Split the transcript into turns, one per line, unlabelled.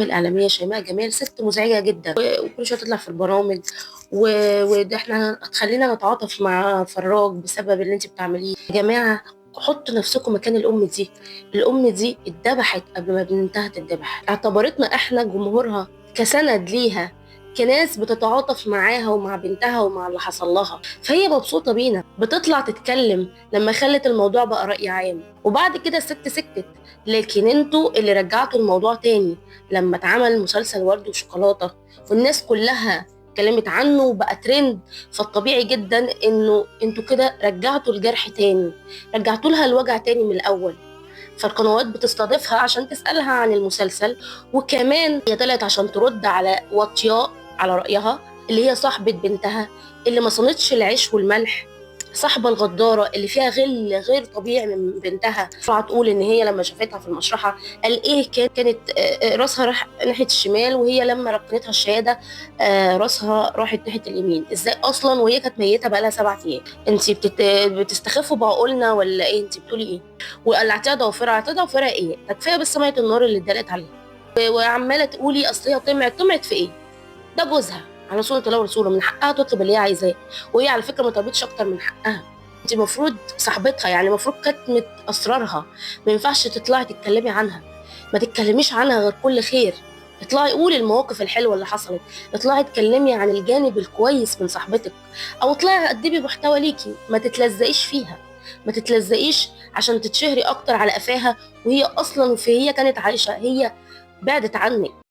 الام الاعلاميه شيماء جمال ست مزعجه جدا، وكل شويه تطلع في البرامج، وده احنا هتخلينا نتعاطف مع فراج بسبب اللي انت بتعمليه. يا جماعه حطوا نفسكم مكان الام دي. الام دي اتذبحت قبل ما بنتها تتذبح، اعتبرتنا احنا جمهورها كسند ليها، كناس بتتعاطف معاها ومع بنتها ومع اللي حصل لها، فهي مبسوطه بينا بتطلع تتكلم لما خلت الموضوع بقى رأي عام. وبعد كده الست سكتت، لكن انتوا اللي رجعتوا الموضوع تاني لما اتعمل مسلسل ورد وشوكولاته والناس كلها اتكلمت عنه وبقى ترند. فالطبيعي جدا انه انتوا كده رجعتوا الجرح تاني، رجعتوا لها الوجع تاني من الاول. فالقنوات بتستضيفها عشان تسألها عن المسلسل، وكمان هي طلعت عشان ترد على واطياء على رأيها، اللي هي صاحبة بنتها اللي ما صنتش العيش والملح، صاحبة الغدارة اللي فيها غل غير طبيعي من بنتها. طلعت تقول ان هي لما شافتها في المشرحة قال ايه، كانت راسها راح ناحية الشمال، وهي لما ركنتها الشهادة راسها راحت ناحية اليمين. ازاي اصلا وهي كانت ميتة بقالها 7 ايام؟ انت بتستخفوا بعقولنا ولا ايه؟ انت بتقولي ايه؟ وقلعتيها ضوافرها، قلعتيها ضوافرها ايه؟ ده كفايه بس ميه النار اللي اتدلقت عليها. وعماله تقولي اصل هي طمعت في ايه؟ ده جوزها على سنة الله ورسوله، من حقها تطلب اللي هي عايزاه، وهي على فكره ما طلبتش اكتر من حقها. انت المفروض صاحبتها، يعني المفروض كتمت اسرارها، ما ينفعش تطلعي تتكلمي عنها، ما تتكلميش عنها غير كل خير. اطلعي قولي المواقف الحلوه اللي حصلت، اطلعي اتكلمي عن الجانب الكويس من صاحبتك، او اطلعي قدمي محتوى ليكي، ما تتلزقيش فيها، ما تتلزقيش عشان تتشهري اكتر على قفاها، وهي اصلا هي كانت عايشه، هي بعدت عنك.